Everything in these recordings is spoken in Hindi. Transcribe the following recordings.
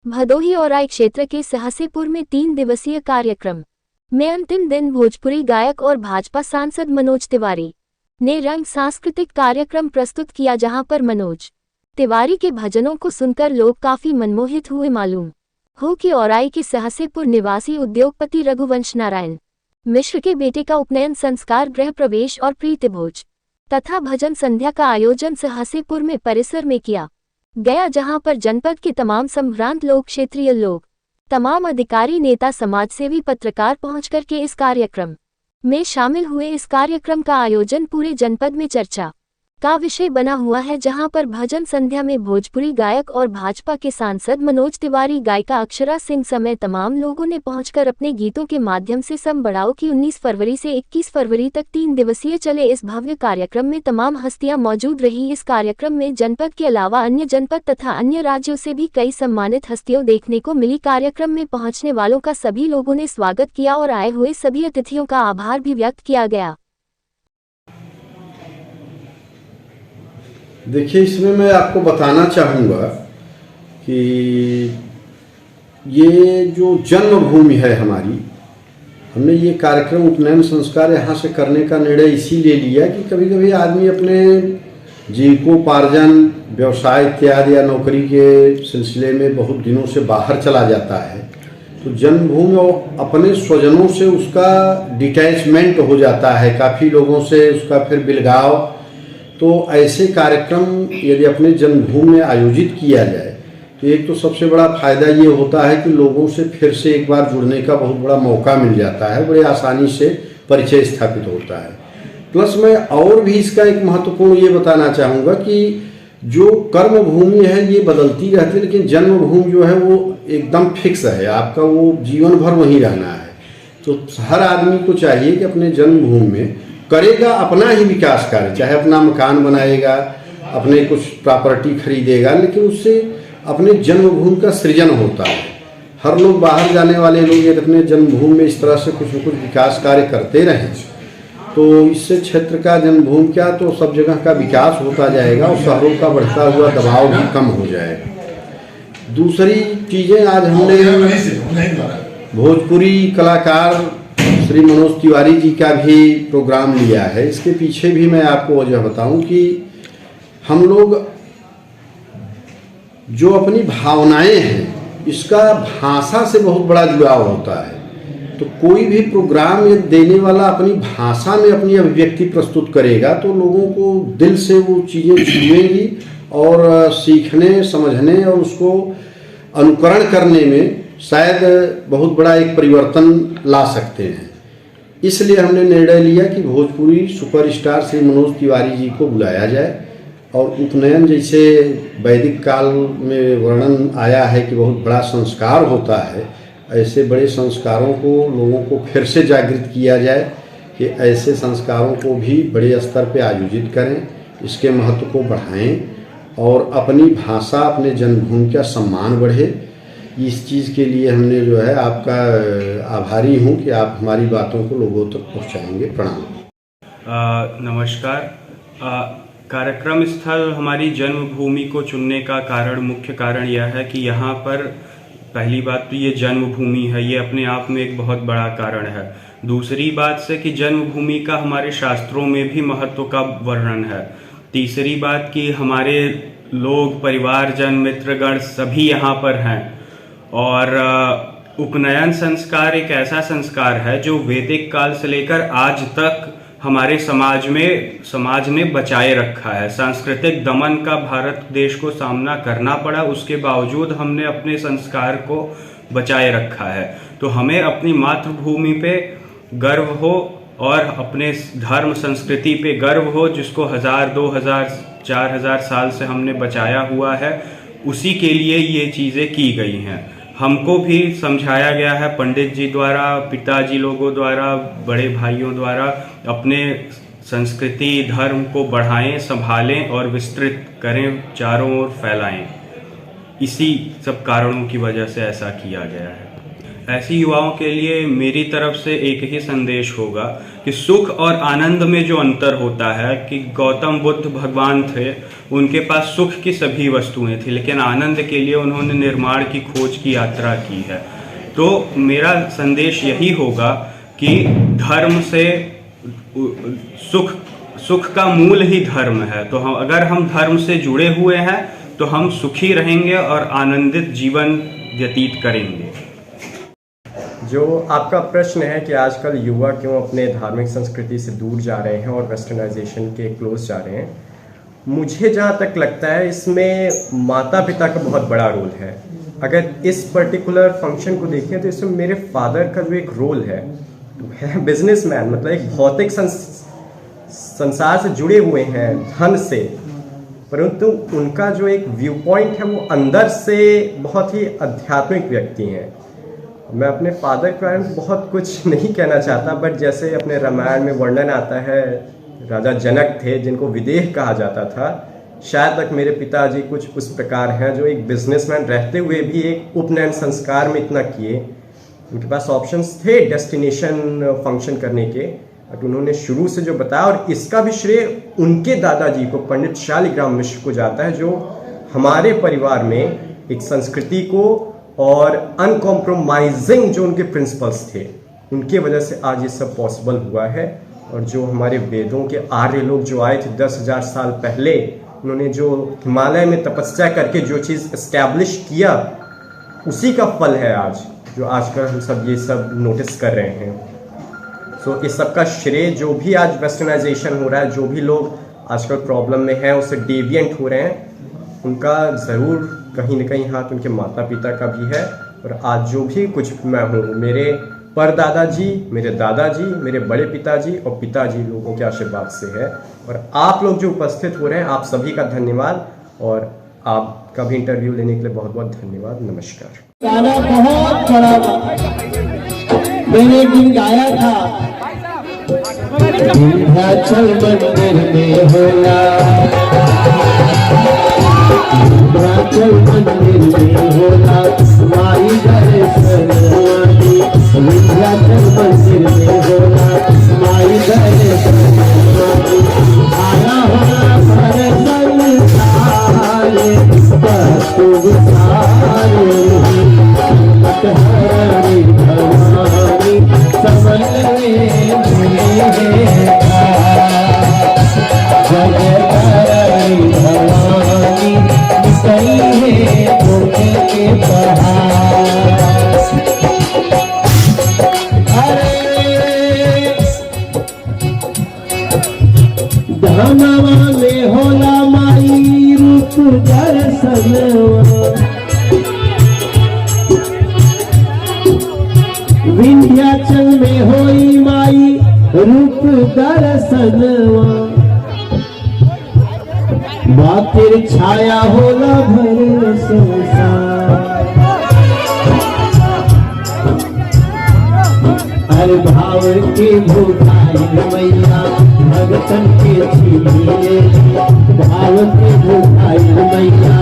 भदोही औराई क्षेत्र के सहसीपुर में 3 दिवसीय कार्यक्रम में अंतिम दिन भोजपुरी गायक और भाजपा सांसद मनोज तिवारी ने रंग सांस्कृतिक कार्यक्रम प्रस्तुत किया, जहां पर मनोज तिवारी के भजनों को सुनकर लोग काफी मनमोहित हुए। मालूम हो कि औराई के सहसीपुर निवासी उद्योगपति रघुवंश नारायण मिश्र के बेटे का उपनयन संस्कार, गृह प्रवेश और प्रीतिभोज तथा भजन संध्या का आयोजन सहसीपुर में परिसर में किया गया, जहां पर जनपद के तमाम संभ्रांत लोग, क्षेत्रीय लोग, तमाम अधिकारी, नेता, समाजसेवी, पत्रकार पहुंचकर के इस कार्यक्रम में शामिल हुए। इस कार्यक्रम का आयोजन पूरे जनपद में चर्चा का विषय बना हुआ है, जहां पर भजन संध्या में भोजपुरी गायक और भाजपा के सांसद मनोज तिवारी, गायिका अक्षरा सिंह समेत तमाम लोगों ने पहुंचकर अपने गीतों के माध्यम से सम बढ़ाओ कि 19 फरवरी से 21 फरवरी तक 3 दिवसीय चले इस भव्य कार्यक्रम में तमाम हस्तियां मौजूद रही। इस कार्यक्रम में जनपद के अलावा अन्य जनपद तथा अन्य राज्यों से भी कई सम्मानित हस्तियों देखने को मिली। कार्यक्रम में पहुंचने वालों का सभी लोगों ने स्वागत किया और आए हुए सभी अतिथियों का आभार भी व्यक्त किया गया। देखिए, इसमें मैं आपको बताना चाहूँगा कि ये जो जन्मभूमि है हमारी, हमने ये कार्यक्रम उपनयन संस्कार यहाँ से करने का निर्णय इसीलिए लिया कि कभी कभी आदमी अपने जीविकोपार्जन, व्यवसाय इत्यादि या नौकरी के सिलसिले में बहुत दिनों से बाहर चला जाता है, तो जन्मभूमि और अपने स्वजनों से उसका डिटैचमेंट हो जाता है, काफ़ी लोगों से उसका फिर बिलगाव। तो ऐसे कार्यक्रम यदि अपने जन्मभूमि में आयोजित किया जाए तो एक तो सबसे बड़ा फायदा ये होता है कि लोगों से फिर से एक बार जुड़ने का बहुत बड़ा मौका मिल जाता है, बड़े आसानी से परिचय स्थापित होता है। प्लस मैं और भी इसका एक महत्वपूर्ण ये बताना चाहूँगा कि जो कर्म भूमि है ये बदलती रहती है, लेकिन जन्मभूमि जो है वो एकदम फिक्स है, आपका वो जीवन भर वहीं रहना है। तो हर आदमी को चाहिए कि अपने जन्मभूमि में करेगा अपना ही विकास कार्य, चाहे अपना मकान बनाएगा, अपने कुछ प्रॉपर्टी खरीदेगा, लेकिन उससे अपने जन्मभूमि का सृजन होता है। हर लोग, बाहर जाने वाले लोग यदि अपने जन्मभूमि में इस तरह से कुछ न कुछ विकास कार्य करते रहें तो इससे क्षेत्र का, जन्मभूमि क्या तो सब जगह का विकास होता जाएगा और शहरों का बढ़ता हुआ दबाव भी कम हो जाएगा। दूसरी चीज़ें, आज हमने भोजपुरी कलाकार श्री मनोज तिवारी जी का भी प्रोग्राम लिया है। इसके पीछे भी मैं आपको वजह बताऊं कि हम लोग जो अपनी भावनाएं हैं, इसका भाषा से बहुत बड़ा जुड़ाव होता है। तो कोई भी प्रोग्राम ये देने वाला अपनी भाषा में अपनी अभिव्यक्ति प्रस्तुत करेगा तो लोगों को दिल से वो चीज़ें छुएंगी और सीखने, समझने और उसको अनुकरण करने में शायद बहुत बड़ा एक परिवर्तन ला सकते हैं। इसलिए हमने निर्णय लिया कि भोजपुरी सुपरस्टार श्री मनोज तिवारी जी को बुलाया जाए और उपनयन, जैसे वैदिक काल में वर्णन आया है कि बहुत बड़ा संस्कार होता है, ऐसे बड़े संस्कारों को लोगों को फिर से जागृत किया जाए कि ऐसे संस्कारों को भी बड़े स्तर पर आयोजित करें, इसके महत्व को बढ़ाएं और अपनी भाषा, अपने जन्मभूमि का सम्मान बढ़े। इस चीज़ के लिए हमने जो है आपका आभारी हूँ कि आप हमारी बातों को लोगों तक पहुँचाएंगे। प्रणाम। नमस्कार। कार्यक्रम स्थल हमारी जन्मभूमि को चुनने का मुख्य कारण यह है कि यहाँ पर पहली बात तो ये जन्मभूमि है, ये अपने आप में एक बहुत बड़ा कारण है। दूसरी बात से कि जन्मभूमि का हमारे शास्त्रों में भी महत्व का वर्णन है। तीसरी बात कि हमारे लोग, परिवारजन, मित्रगण सभी यहाँ पर हैं और उपनयन संस्कार एक ऐसा संस्कार है जो वैदिक काल से लेकर आज तक हमारे समाज ने बचाए रखा है। सांस्कृतिक दमन का भारत देश को सामना करना पड़ा, उसके बावजूद हमने अपने संस्कार को बचाए रखा है। तो हमें अपनी मातृभूमि पे गर्व हो और अपने धर्म संस्कृति पे गर्व हो, जिसको 1000, 2000, 4000 साल से हमने बचाया हुआ है। उसी के लिए ये चीज़ें की गई हैं। हमको भी समझाया गया है पंडित जी द्वारा, पिताजी लोगों द्वारा, बड़े भाइयों द्वारा, अपने संस्कृति, धर्म को बढ़ाएं, संभालें और विस्तृत करें, चारों ओर फैलाएं। इसी सब कारणों की वजह से ऐसा किया गया है। ऐसी युवाओं के लिए मेरी तरफ से एक ही संदेश होगा कि सुख और आनंद में जो अंतर होता है, कि गौतम बुद्ध भगवान थे, उनके पास सुख की सभी वस्तुएं थी, लेकिन आनंद के लिए उन्होंने निर्माण की खोज की यात्रा की है। तो मेरा संदेश यही होगा कि धर्म से सुख का मूल ही धर्म है। तो अगर हम धर्म से जुड़े हुए हैं तो हम सुखी रहेंगे और आनंदित जीवन व्यतीत करेंगे। जो आपका प्रश्न है कि आजकल युवा क्यों अपने धार्मिक संस्कृति से दूर जा रहे हैं और वेस्टर्नाइजेशन के क्लोज जा रहे हैं, मुझे जहाँ तक लगता है इसमें माता पिता का बहुत बड़ा रोल है। अगर इस पर्टिकुलर फंक्शन को देखें तो इसमें मेरे फादर का जो एक रोल है बिजनेसमैन, मतलब एक भौतिक संसार से जुड़े हुए हैं धन से, परंतु उनका जो एक व्यू पॉइंट है वो अंदर से बहुत ही आध्यात्मिक व्यक्ति हैं। मैं अपने फादर के बारे में बहुत कुछ नहीं कहना चाहता, बट जैसे अपने रामायण में वर्णन आता है, राजा जनक थे जिनको विदेह कहा जाता था, शायद तक मेरे पिताजी कुछ उस प्रकार हैं जो एक बिजनेसमैन रहते हुए भी एक उपनयन संस्कार में इतना किए। उनके पास ऑप्शंस थे डेस्टिनेशन फंक्शन करने के, बट उन्होंने शुरू से जो बताया, और इसका भी श्रेय उनके दादाजी को पंडित शालिग्राम मिश्र को जाता है, जो हमारे परिवार में एक संस्कृति को और अनकॉम्प्रोमाइजिंग जो उनके प्रिंसिपल्स थे, उनके वजह से आज ये सब पॉसिबल हुआ है। और जो हमारे वेदों के आर्य लोग जो आए थे 10,000 साल पहले, उन्होंने जो हिमालय में तपस्या करके जो चीज़ एस्टैब्लिश किया, उसी का फल है आज जो आजकल हम सब ये सब नोटिस कर रहे हैं। तो इस सब का श्रेय जो भी आज वेस्टर्नाइजेशन हो रहा है, जो भी लोग आजकल प्रॉब्लम में हैं, उससे डेविएंट हो रहे हैं, उनका ज़रूर कहीं न कहीं हाथ उनके माता पिता का भी है। और आज जो भी कुछ मैं हूँ, मेरे परदादाजी, मेरे दादाजी, मेरे बड़े पिताजी और पिताजी लोगों के आशीर्वाद से है। और आप लोग जो उपस्थित हो रहे हैं, आप सभी का धन्यवाद, और आपका भी इंटरव्यू लेने के लिए बहुत बहुत धन्यवाद। नमस्कार। गाना बहुत बड़ा मैंने एक दिन गाया था, विंध्याचल मंदिर में होला, विंध्याचल मंदिर में होला माई दर्शन वाली, विंध्याचल मंदिर में होला माई दर्शन वाली, आया होला भरतन सारे बसु सारे हरि भवानी समन में जय हरि भवानी सही है धोखे के पहाड़। अरे धनवा में होला माई रूप दर्शनवा, विंध्याचल में होई माई रूप दर्शनवा, बातिर छाया होला भर संसार। हर भाव के भूखाई मैया भगतन के छीने, भाव के भूखाई मैया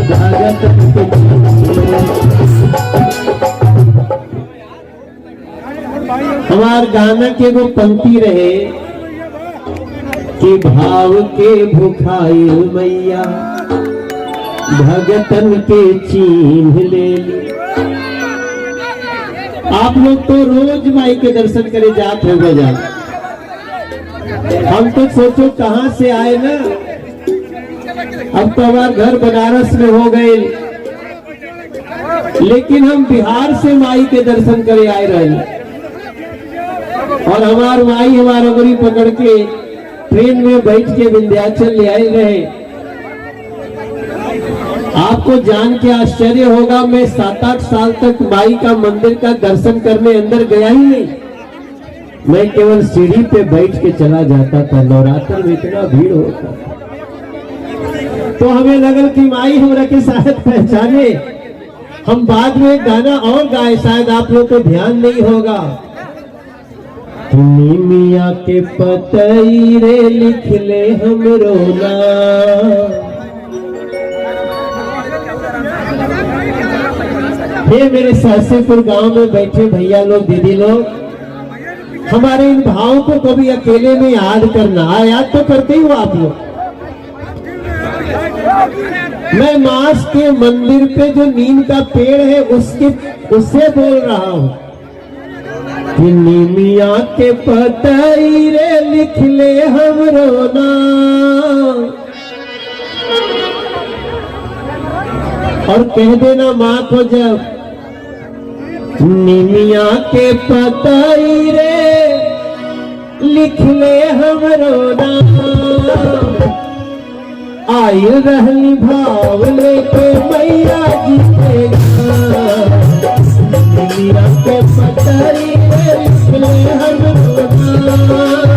भगतन के छीने। हमार गाना के वो पंक्ति रहे कि भाव के भुखाई मैया भगतन के चिन्ह ले ली। आप लोग तो रोज माई के दर्शन करे जात हो बजा, हम तो सोचो कहां से आए ना, अब तो हमार घर बनारस में हो गए, लेकिन हम बिहार से माई के दर्शन करे आए रहे, और हमार माई हमारा अंगुरी पकड़ के ट्रेन में बैठ के विंध्याचल ले आए रहे। आपको जान के आश्चर्य होगा, मैं 7-8 साल तक माई का मंदिर का दर्शन करने अंदर गया ही नहीं, मैं केवल सीढ़ी पे बैठ के चला जाता था। नवरात्र में इतना भीड़ होता, तो हमें लगा कि माई हमरा के शायद पहचाने। हम बाद में गाना और गाए, शायद आप लोग को ध्यान नहीं होगा, मिया के पतई रे लिख ले हमरो नाम, हे मेरे सहसेपुर गांव में बैठे भैया लोग, दीदी लोग, हमारे इन भावों को कभी अकेले में याद करना। याद तो करते ही हो आप लोग। मैं मास के मंदिर पे जो नीम का पेड़ है उससे बोल रहा हूं कि नीमिया के पतई रे लिख ले हमरो नाम, और कह देना माँ को जब नीमिया के पतई रे लिख ले हमरो नाम, आई रहली भाव लेके मैया जी के गाँव, नीमिया के पतई रे लिख ले हमरो नाम,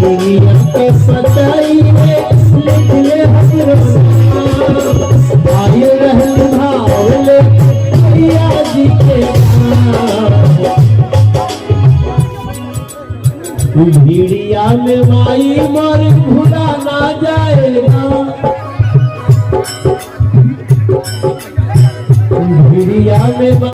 नीमिया के पतई रे लिख ले हमरो नाम, आई रहली भाव लेके मैया जी के भीड़िया में माई मोर भूला ना जाएगा, भीड़िया में